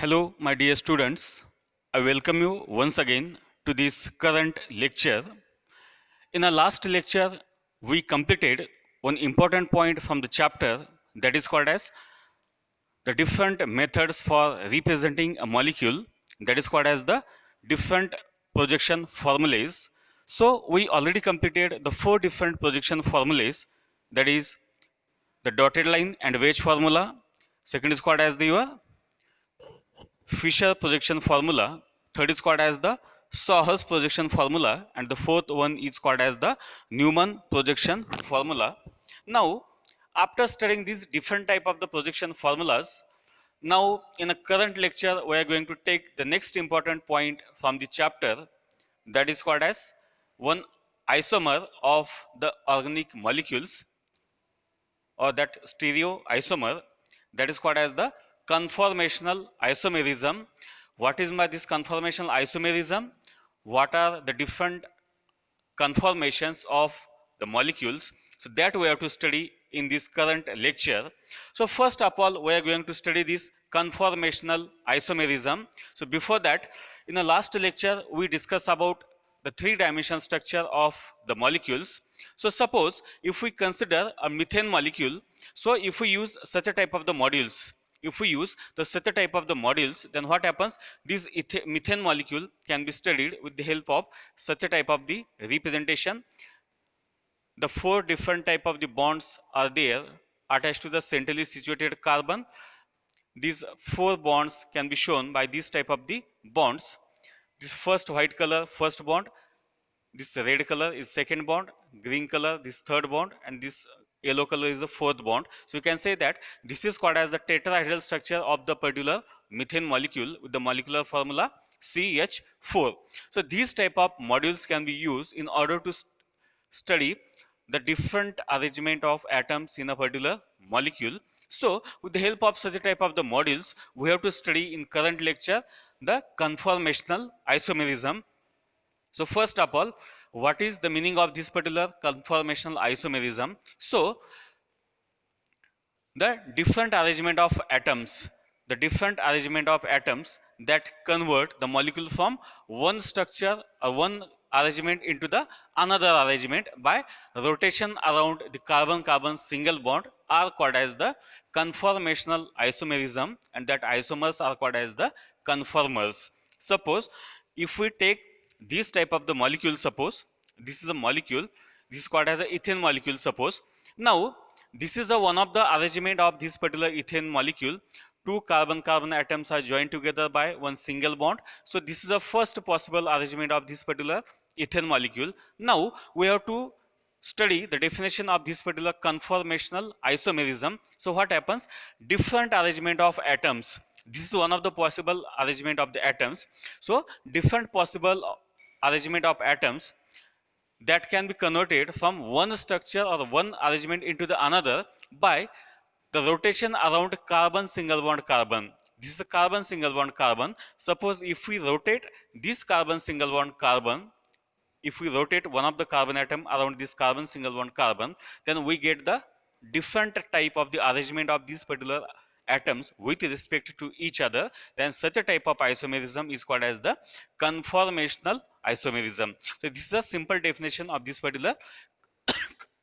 Hello, my dear students. I welcome you once again to this current lecture. In our last lecture, we completed one important point from the chapter that is called as the different methods for representing a molecule, that is called as the different projection formulas. So, we already completed the four different projection formulas, that is the dotted line and wedge formula. Second is called as the your Fisher projection formula, third is called as the Sauer's projection formula, and the fourth one is called as the Newman projection formula. Now, after studying these different type of the projection formulas, now in a current lecture we are going to take the next important point from the chapter, that is called as one isomer of the organic molecules, or that stereoisomer, that is called as the conformational isomerism. What is this conformational isomerism? What are the different conformations of the molecules? So that we have to study in this current lecture. So first of all, we are going to study this conformational isomerism. So before that, in the last lecture, we discussed about the three-dimensional structure of the molecules. So suppose if we consider a methane molecule, so if we use such a type of the modules, then what happens? This methane molecule can be studied with the help of such a type of the representation. The four different type of the bonds are there attached to the centrally situated carbon. These four bonds can be shown by this type of the bonds. This first white color, first bond, this red color is second bond, green color this third bond, and this yellow color is the fourth bond. So you can say that this is called as the tetrahedral structure of the particular methane molecule with the molecular formula CH4. So these type of modules can be used in order to study the different arrangement of atoms in a particular molecule. So with the help of such a type of the modules, we have to study in current lecture the conformational isomerism. So first of all, what is the meaning of this particular conformational isomerism? So the different arrangement of atoms, that convert the molecule from one structure or one arrangement into the another arrangement by rotation around the carbon-carbon single bond are called as the conformational isomerism, and that isomers are called as the conformers. Suppose if we take this type of the molecule, suppose this is a molecule, this is called as a ethane molecule. Suppose now this is one of the arrangement of this particular ethane molecule. Two carbon-carbon atoms are joined together by one single bond. So this is the first possible arrangement of this particular ethane molecule. Now we have to study the definition of this particular conformational isomerism. So what happens? Different arrangement of atoms. This is one of the possible arrangement of the atoms. So different possible arrangement of atoms that can be converted from one structure or one arrangement into the another by the rotation around carbon single bond carbon. This is a carbon single bond carbon. Suppose if we rotate this carbon single bond carbon, if we rotate one of the carbon atom around this carbon single bond carbon, then we get the different type of the arrangement of these particular atoms with respect to each other. Then such a type of isomerism is called as the conformational isomerism. So this is a simple definition of this particular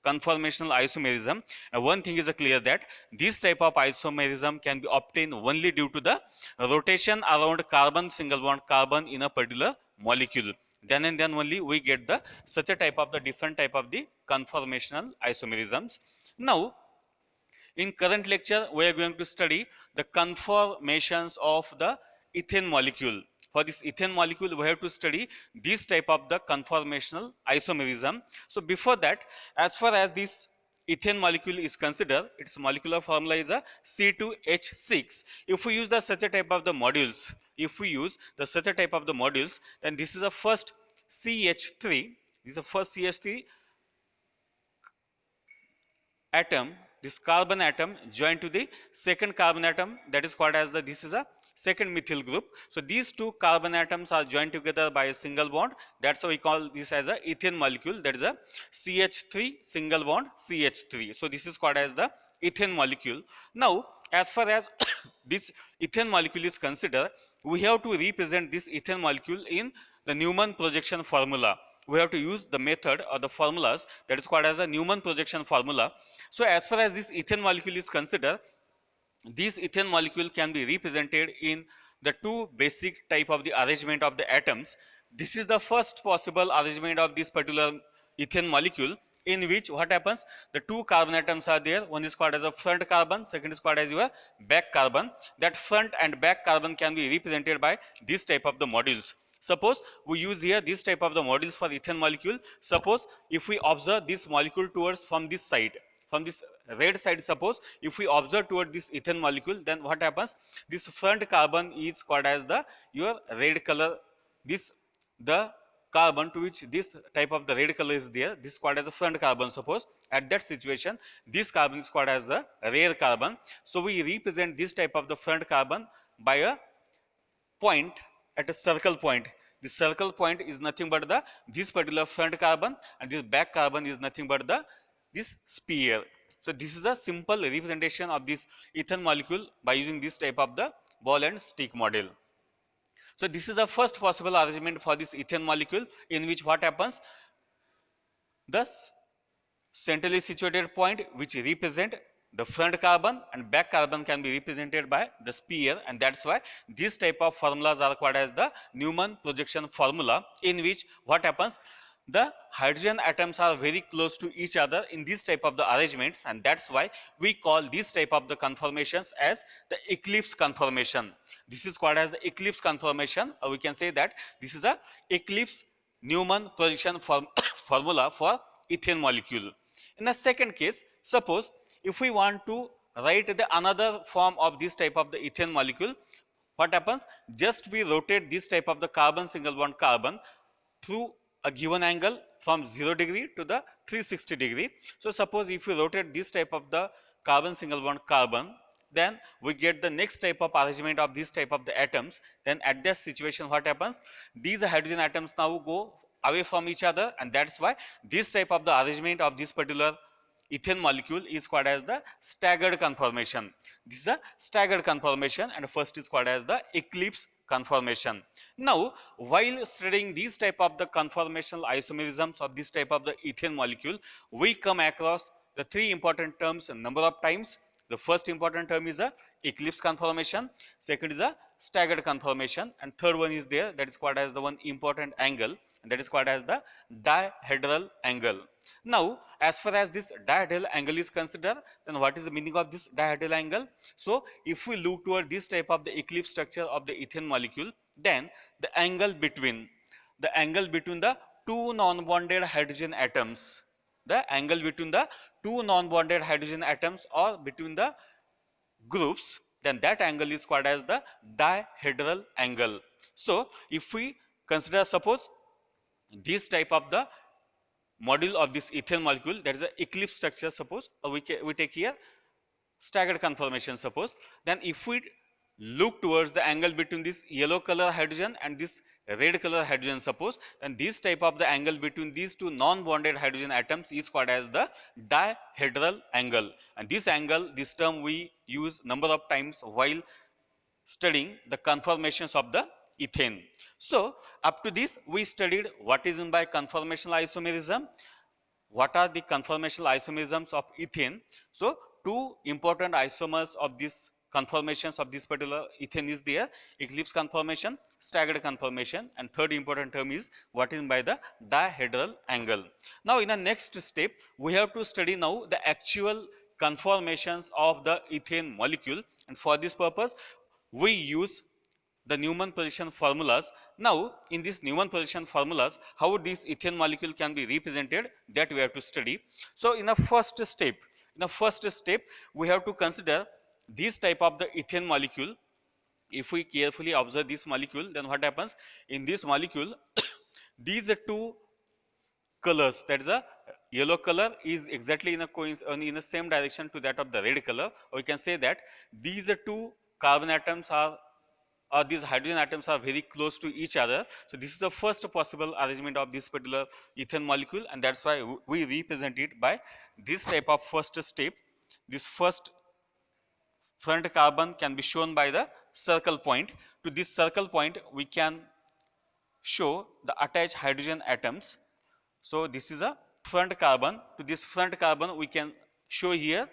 conformational isomerism. And one thing is clear that this type of isomerism can be obtained only due to the rotation around carbon single bond carbon in a particular molecule. Then and then only we get the such a type of the different type of the conformational isomerisms. Now in current lecture we are going to study the conformations of the ethane molecule. For this ethane molecule we have to study this type of the conformational isomerism. So before that, as far as this ethane molecule is considered, its molecular formula is a C2H6. If we use the such a type of the modules, then this is the first CH3, this is the first CH3 atom, this carbon atom joined to the second carbon atom, that is called as the, this is a second methyl group. So these two carbon atoms are joined together by a single bond. That's why we call this as a ethane molecule, that is a CH3 single bond CH3. So this is called as the ethane molecule. Now as far as this ethane molecule is considered, we have to represent this ethane molecule in the Newman projection formula. We have to use the method or the formulas that is called as a Newman projection formula. So as far as this ethane molecule is considered, this ethane molecule can be represented in the two basic type of the arrangement of the atoms. This is the first possible arrangement of this particular ethane molecule, in which what happens, the two carbon atoms are there. One is called as a front carbon, second is called as your back carbon. That front and back carbon can be represented by this type of the modules. Suppose we use here this type of the modules for ethane molecule. Suppose if we observe this molecule towards from this side, from this red side, suppose if we observe toward this ethane molecule, then what happens, this front carbon is called as the your red color. This the carbon to which this type of the red color is there, this is called as a front carbon. Suppose at that situation, this carbon is called as the rear carbon. So we represent this type of the front carbon by a point at a circle point. The circle point is nothing but the this particular front carbon, and this back carbon is nothing but the this sphere. So this is the simple representation of this ethane molecule by using this type of the ball and stick model. So this is the first possible arrangement for this ethane molecule, in which what happens, thus centrally situated point which represent the front carbon and back carbon can be represented by the sphere, and that's why this type of formulas are called as the Newman projection formula, in which what happens, the hydrogen atoms are very close to each other in this type of the arrangements, and that's why we call this type of the conformations as the eclipse conformation. This is called as the eclipse conformation, or we can say that this is a eclipse Newman projection formula for ethane molecule. In the second case, suppose if we want to write the another form of this type of the ethane molecule, what happens, just we rotate this type of the carbon single bond carbon through a given angle from 0 degree to the 360 degree. So suppose if you rotate this type of the carbon single bond carbon, then we get the next type of arrangement of this type of the atoms. Then at that situation, what happens, these hydrogen atoms now go away from each other, and that's why this type of the arrangement of this particular ethane molecule is called as the staggered conformation. This is a staggered conformation, and first is called as the eclipse conformation. Now, while studying these type of the conformational isomerisms of this type of the ethane molecule, we come across the three important terms a number of times. The first important term is a eclipse conformation, second is a staggered conformation, and third one is there, that is called as the one important angle, and that is called as the dihedral angle. Now, as far as this dihedral angle is considered, then what is the meaning of this dihedral angle? So, if we look toward this type of the eclipse structure of the ethane molecule, then the angle between the two non-bonded hydrogen atoms, the angle between the two non-bonded hydrogen atoms or between the groups, then that angle is called as the dihedral angle. So, if we consider, suppose this type of the module of this ethane molecule, that is a eclipse structure, suppose, or we take here staggered conformation, suppose, then if we look towards the angle between this yellow color hydrogen and this red color hydrogen, suppose, then this type of the angle between these two non-bonded hydrogen atoms is called as the dihedral angle, and this angle, this term we use number of times while studying the conformations of the ethane. So, up to this we studied what is meant by conformational isomerism, what are the conformational isomerisms of ethane. So, two important isomers of this conformations of this particular ethane is there, eclipse conformation, staggered conformation, and third important term is what is by the dihedral angle. Now, in the next step, we have to study now the actual conformations of the ethane molecule, and for this purpose, we use the Newman projection formulas. Now, in this Newman projection formulas, how this ethane molecule can be represented, that we have to study. So, in the first step, we have to consider this type of the ethane molecule. If we carefully observe this molecule, then what happens in this molecule, these are two colors, that is a yellow color is exactly in the same direction to that of the red color, or we can say that these are two carbon atoms are, or these hydrogen atoms are very close to each other. So, this is the first possible arrangement of this particular ethane molecule, and that is why we represent it by this type of first step. This first front carbon can be shown by the circle point. To this circle point, we can show the attached hydrogen atoms. So this is a front carbon. To this front carbon, we can show here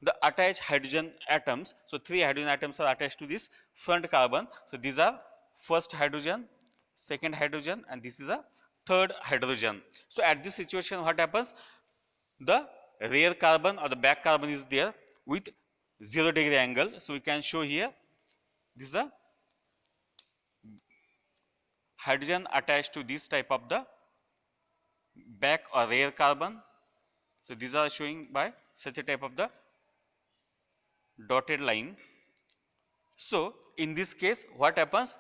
the attached hydrogen atoms. So three hydrogen atoms are attached to this front carbon. So these are first hydrogen, second hydrogen, and this is a third hydrogen. So at this situation, what happens? The rear carbon or the back carbon is there with 0 degree angle. So we can show here this is a hydrogen attached to this type of the back or rear carbon. So these are showing by such a type of the dotted line. So in this case, what happens?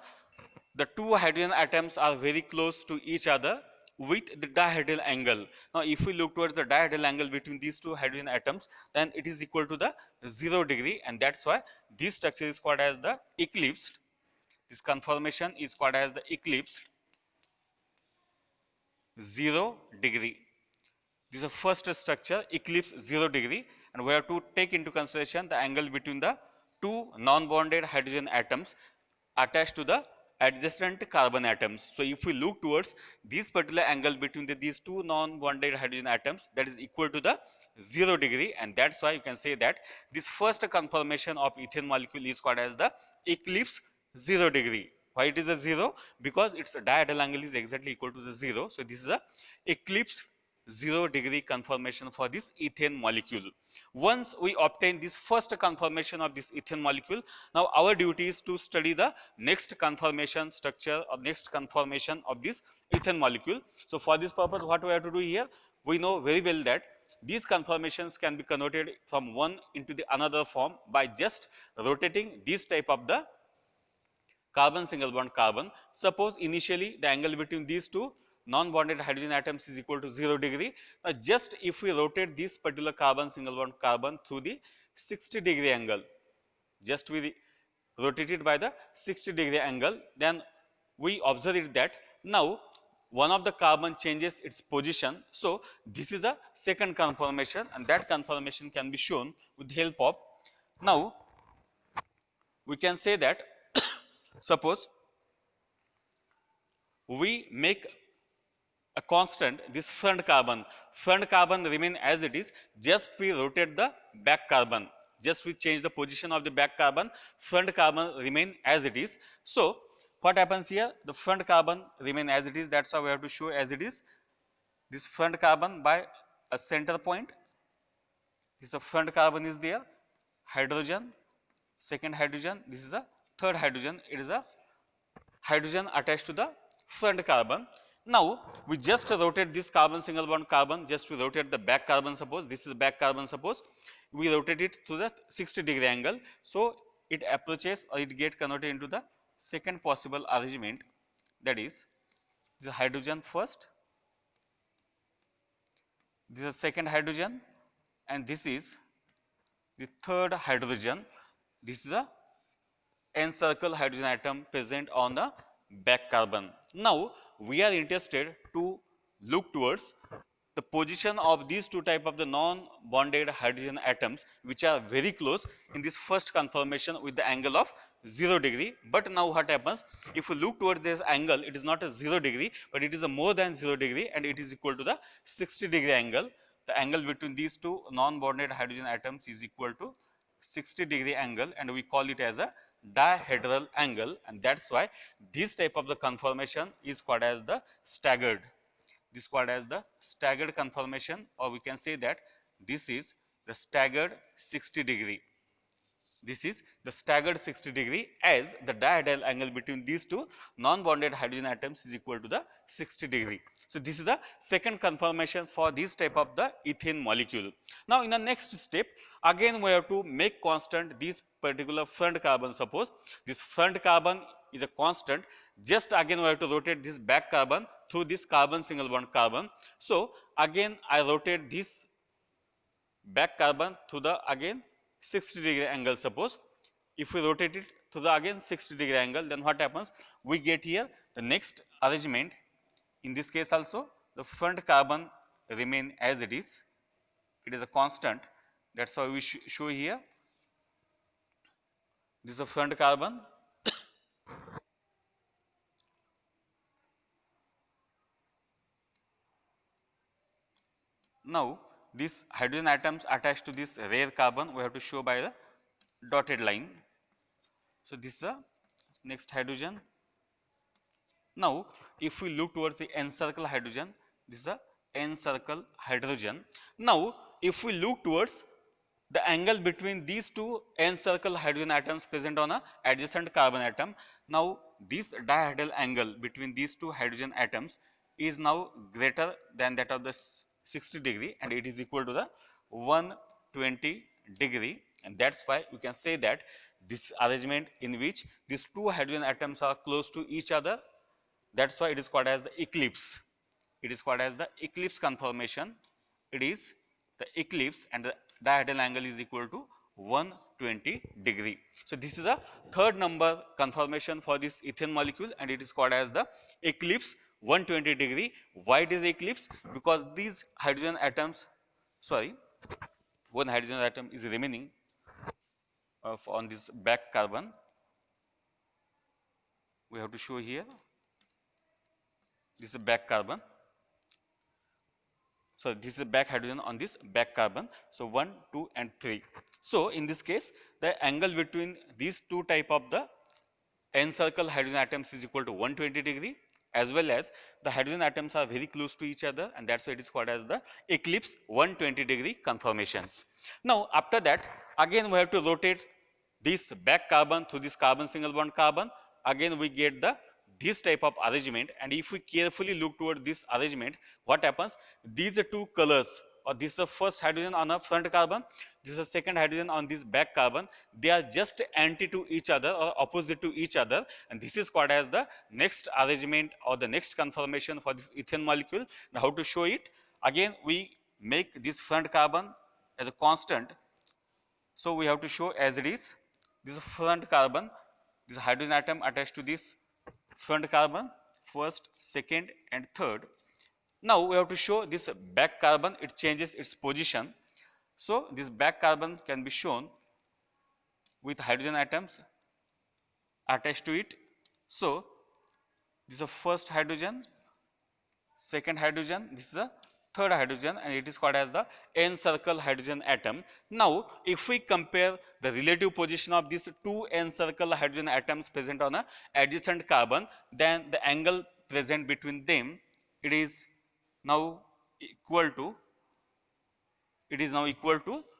The two hydrogen atoms are very close to each other with the dihedral angle. Now if we look towards the dihedral angle between these two hydrogen atoms, then it is equal to the 0 degree, and that's why this structure is called as the eclipsed. This conformation is called as the eclipsed 0 degree. This is the first structure, eclipse 0 degree, and we have to take into consideration the angle between the two non-bonded hydrogen atoms attached to the adjacent carbon atoms. So if we look towards this particular angle between these two non-bonded hydrogen atoms, that is equal to the 0 degree, and that's why you can say that this first conformation of ethane molecule is called as the eclipse 0 degree. Why it is a 0? Because its dihedral angle is exactly equal to the 0. So this is a eclipse 0 degree conformation for this ethane molecule. Once we obtain this first conformation of this ethane molecule, now our duty is to study the next conformation structure or next conformation of this ethane molecule. So for this purpose, what we have to do here, we know very well that these conformations can be converted from one into the another form by just rotating this type of the carbon single bond carbon. Suppose initially the angle between these two non-bonded hydrogen atoms is equal to 0 degree. Now just if we rotate this particular carbon single bond carbon through the 60 degree angle, just we rotate it by the 60 degree angle, then we observe it that now one of the carbon changes its position. So this is a second conformation, and that conformation can be shown with the help of, now we can say that suppose we make a constant this front carbon remain as it is, just we rotate the back carbon, just we change the position of the back carbon, front carbon remain as it is. So what happens here, the front carbon remain as it is, that's why we have to show as it is this front carbon by a center point. This is a front carbon is there, hydrogen, second hydrogen, this is a third hydrogen, it is a hydrogen attached to the front carbon. Now we just rotate this carbon single bond carbon, just we rotate the back carbon, suppose this is back carbon, suppose we rotate it to the 60 degree angle. So it approaches or it get converted into the second possible arrangement, that is this is hydrogen first, this is second hydrogen, and this is the third hydrogen. This is a encircle hydrogen atom present on the back carbon. Now we are interested to look towards the position of these two type of the non-bonded hydrogen atoms which are very close in this first conformation with the angle of 0 degree. But now what happens, if we look towards this angle, it is not a 0 degree, but it is a more than 0 degree, and it is equal to the 60 degree angle. The angle between these two non-bonded hydrogen atoms is equal to 60 degree angle, and we call it as a dihedral angle, and that's why this type of the conformation is called as the staggered. This is called as the staggered conformation, or we can say that this is the staggered 60 degree. This is the staggered 60 degree, as the dihedral angle between these two non-bonded hydrogen atoms is equal to the 60 degree. So this is the second conformation for this type of the ethane molecule. Now in the next step, again we have to make constant this particular front carbon. Suppose this front carbon is a constant, just again we have to rotate this back carbon through this carbon single bond carbon. So again I rotate this back carbon to the again 60 degree angle. Suppose if we rotate it to the again 60 degree angle, then what happens, we get here the next arrangement. In this case also the front carbon remain as it is a constant, that's why we show here This is a front carbon. Now these hydrogen atoms attached to this rare carbon we have to show by the dotted line. So this is the next hydrogen. Now if we look towards the encircle hydrogen, this is a encircle hydrogen. Now if we look towards the angle between these two encircle hydrogen atoms present on a adjacent carbon atom. Now this dihedral angle between these two hydrogen atoms is now greater than that of the 60 degree, and it is equal to the 120 degree, and that's why we can say that this arrangement in which these two hydrogen atoms are close to each other, that's why it is called as the eclipse. It is called as the eclipse conformation. It is the eclipse, and the dihedral angle is equal to 120 degree. So this is a third number conformation for this ethane molecule, and it is called as the eclipse 120 degree. Why it is eclipse? Because these hydrogen atoms, sorry, one hydrogen atom is remaining on this back carbon. We have to show here. This is a back carbon. So this is a back hydrogen on this back carbon. So 1, 2 and 3. So in this case, the angle between these two type of the encircle hydrogen atoms is equal to 120 degree, as well as the hydrogen atoms are very close to each other, and that's why it is called as the eclipse 120 degree conformations. Now after that, again we have to rotate this back carbon through this carbon single bond carbon. Again we get the this type of arrangement, and if we carefully look toward this arrangement, what happens? These are two colors, or this is the first hydrogen on a front carbon, this is the second hydrogen on this back carbon. They are just anti to each other or opposite to each other, and this is called as the next arrangement or the next conformation for this ethane molecule. Now how to show it? Again we make this front carbon as a constant, so we have to show as it is. This is front carbon, this hydrogen atom attached to this front carbon, first, second and third. Now we have to show this back carbon, it changes its position. So this back carbon can be shown with hydrogen atoms attached to it. So this is a first hydrogen, second hydrogen, this is a third hydrogen, and it is called as the encircle hydrogen atom. Now if we compare the relative position of these two encircle hydrogen atoms present on a adjacent carbon, then the angle present between them, it is now equal to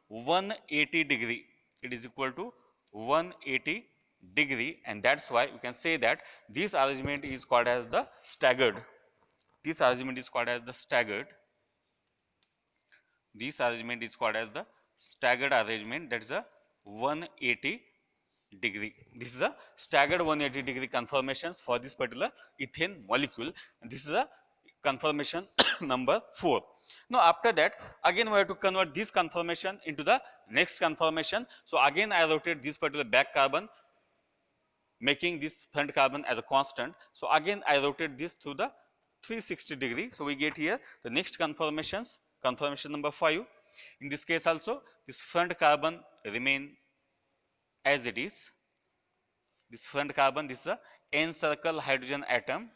180 degree. It is equal to 180 degree, and that's why we can say that this arrangement is called as the staggered. This arrangement is called as the staggered. This arrangement is called as the staggered arrangement, that is a 180 degree. This is a staggered 180 degree conformations for this particular ethane molecule, and this is a conformation number 4. Now after that, again we have to convert this conformation into the next conformation. So again I rotate this particular back carbon, making this front carbon as a constant. So again I rotate this through the 360 degree. So we get here the next conformations, conformation number 5. In this case also, this front carbon remain as it is. This front carbon, this is a encircle hydrogen atom.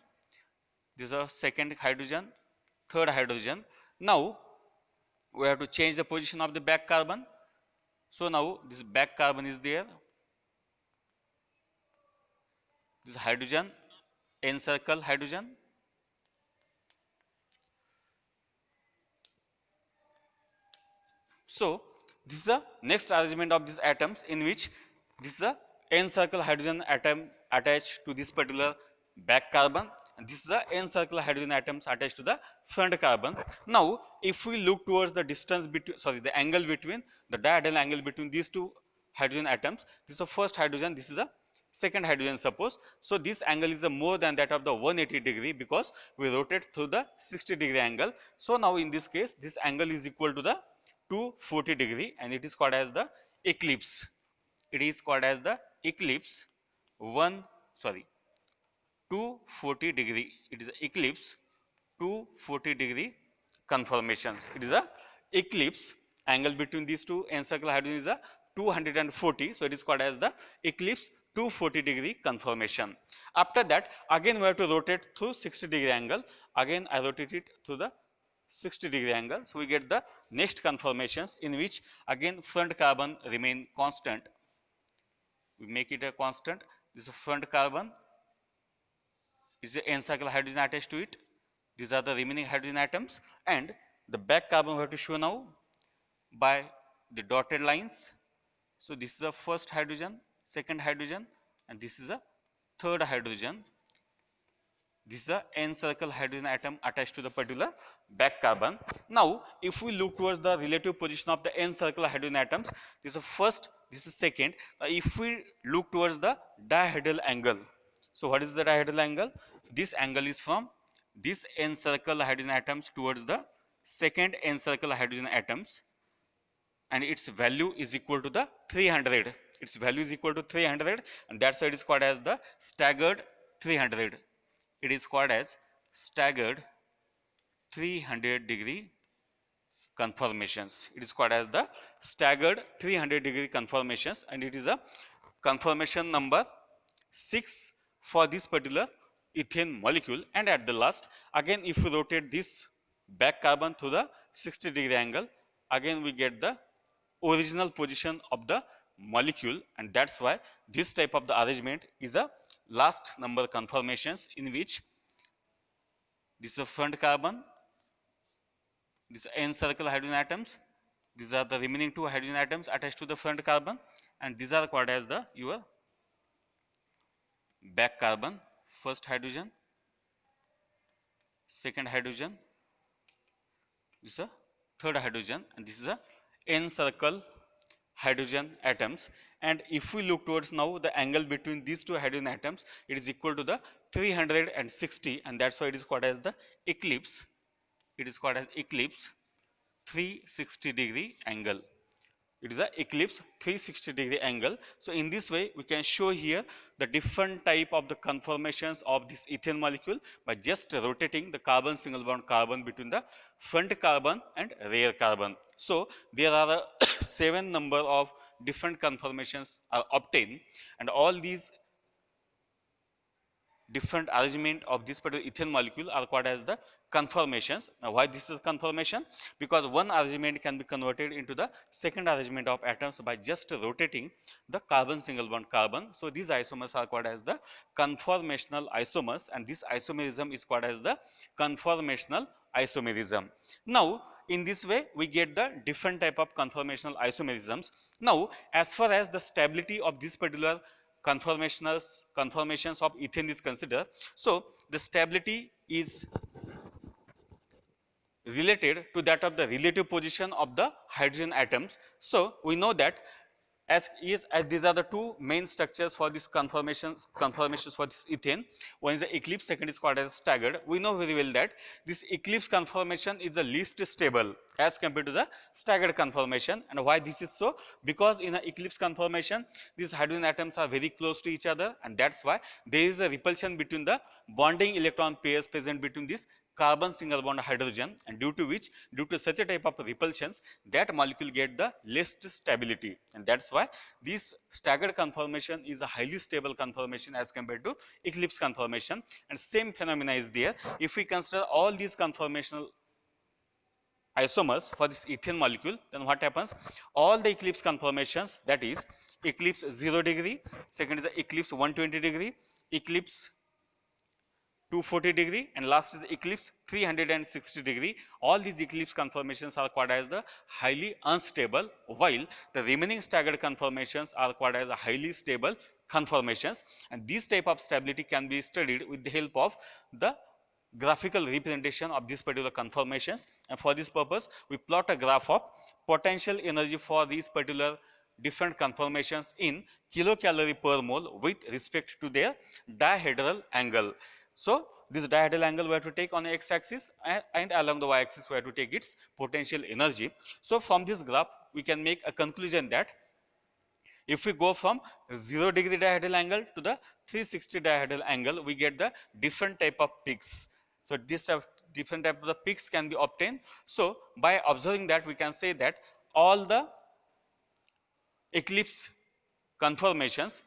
This is a second hydrogen, third hydrogen. Now we have to change the position of the back carbon. So now this back carbon is there. This hydrogen, encircle hydrogen. So this is the next arrangement of these atoms, in which this is a encircle hydrogen atom attached to this particular back carbon, and this is the encircle hydrogen atoms attached to the front carbon. Now if we look towards the distance between, the angle between, the dihedral angle between these two hydrogen atoms, this is the first hydrogen, this is the second hydrogen suppose. So this angle is more than that of the 180 degree, because we rotate through the 60 degree angle. So now in this case, this angle is equal to the 240 degree, and it is called as the eclipse. It is called as the eclipse 240 degree. It is a eclipse 240 degree conformations. It is a eclipse. Angle between these two encircle hydrogen is a 240. So it is called as the eclipse 240-degree conformation. After that, again we have to rotate through 60-degree angle. Again I rotate it through the 60-degree angle. So we get the next conformations in which again front carbon remain constant. We make it a constant. This is front carbon. Is the n-cycle hydrogen attached to it. These are the remaining hydrogen atoms, and the back carbon we have to show now by the dotted lines. So this is the first hydrogen, second hydrogen, and this is a third hydrogen. This is a n-circle hydrogen atom attached to the particular back carbon. Now, if we look towards the relative position of the n-circle hydrogen atoms, this is first, this is second. If we look towards the dihedral angle, so what is the dihedral angle? This angle is from this n-circle hydrogen atoms towards the second n-circle hydrogen atoms, and its value is equal to the 300. Its value is equal to 300, and that's why it is called as the staggered 300. It is called as staggered 300-degree conformations. It is called as the staggered 300-degree conformations, and it is a conformation number 6 for this particular ethane molecule. And at the last, again if we rotate this back carbon to the 60-degree angle, again we get the original position of the molecule, and that's why this type of the arrangement is a last number conformations in which this is a front carbon, these n-circle hydrogen atoms, these are the remaining two hydrogen atoms attached to the front carbon, and these are called as the your back carbon, first hydrogen, second hydrogen, this is a third hydrogen, and this is a n-circle hydrogen atoms. And if we look towards now the angle between these two hydrogen atoms, it is equal to the 360, and that's why it is called as the eclipse. It is called as eclipse 360-degree angle. It is a eclipse 360-degree angle. So in this way we can show here the different type of the conformations of this ethane molecule by just rotating the carbon single bond carbon between the front carbon and rear carbon. So there are 7 number of different conformations are obtained, and all these different arrangement of this particular ethane molecule are called as the conformations. Now why this is conformation? Because one arrangement can be converted into the second arrangement of atoms by just rotating the carbon single bond carbon. So these isomers are called as the conformational isomers, and this isomerism is called as the conformational isomerism. Now in this way we get the different type of conformational isomerisms. Now as far as the stability of this particular conformations of ethane is considered, so the stability is related to that of the relative position of the hydrogen atoms. So we know that as these are the two main structures for this conformations for this ethane. One is the eclipse, second is called as staggered. We know very well that this eclipse conformation is the least stable as compared to the staggered conformation. And why this is so? Because in the eclipse conformation these hydrogen atoms are very close to each other, and that's why there is a repulsion between the bonding electron pairs present between this carbon single bond hydrogen, and due to such a type of repulsions that molecule get the least stability, and that's why this staggered conformation is a highly stable conformation as compared to eclipse conformation. And same phenomena is there if we consider all these conformational isomers for this ethane molecule. Then what happens? All the eclipse conformations, that is eclipse 0 degree, second is the eclipse 120 degree, eclipse 240 degree, and last is the eclipse 360 degree. All these eclipse conformations are called as the highly unstable, while the remaining staggered conformations are called as the highly stable conformations. And this type of stability can be studied with the help of the graphical representation of these particular conformations. And for this purpose we plot a graph of potential energy for these particular different conformations in kilocalorie per mole with respect to their dihedral angle. So this dihedral angle we have to take on the x-axis, and along the y-axis we have to take its potential energy. So from this graph we can make a conclusion that if we go from 0 degree dihedral angle to the 360 dihedral angle, we get the different type of peaks. So this different type of the peaks can be obtained. So by observing that, we can say that all the eclipse conformations.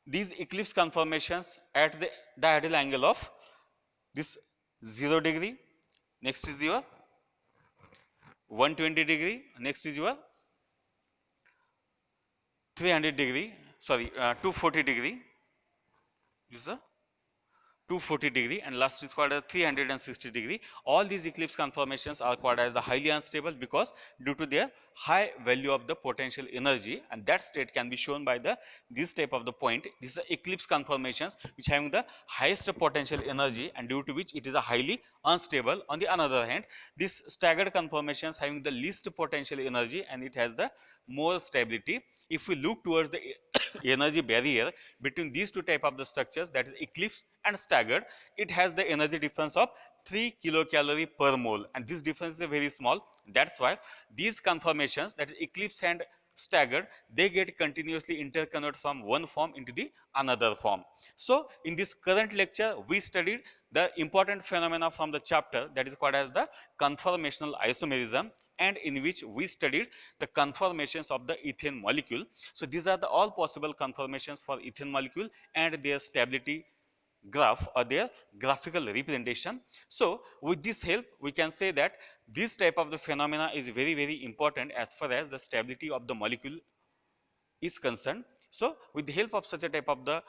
These eclipse conformations at the diagonal angle of this 0 degree, next is your 120 degree, next is your 300 degree, sorry, 240 degree, this is a 240 degree, and last is called as 360 degree. All these eclipse conformations are called as the highly unstable because due to their high value of the potential energy, and that state can be shown by the this type of the point. This is eclipse conformations which having the highest potential energy and due to which it is a highly unstable. On the other hand, this staggered conformations having the least potential energy and it has the more stability. If we look towards the energy barrier between these two type of the structures, that is eclipse and staggered, it has the energy difference of 3 kilocalorie per mole, and this difference is very small. That's why these conformations, that is eclipse and staggered, they get continuously interconvert from one form into the another form. So in this current lecture we studied the important phenomena from the chapter that is called as the conformational isomerism, and in which we studied the conformations of the ethane molecule. So these are the all possible conformations for ethane molecule and their stability graph or their graphical representation. So with this help we can say that this type of the phenomena is very important as far as the stability of the molecule is concerned. So with the help of such a type of the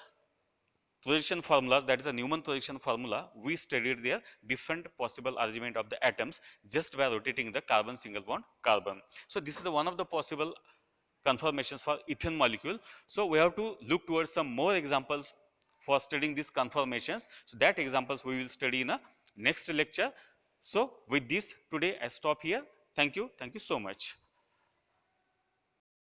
projection formulas, that is a Newman projection formula, we studied their different possible arrangement of the atoms just by rotating the carbon single bond carbon. So this is one of the possible conformations for ethane molecule. So we have to look towards some more examples for studying these conformations. So that examples we will study in a next lecture. So with this today I stop here. Thank you so much.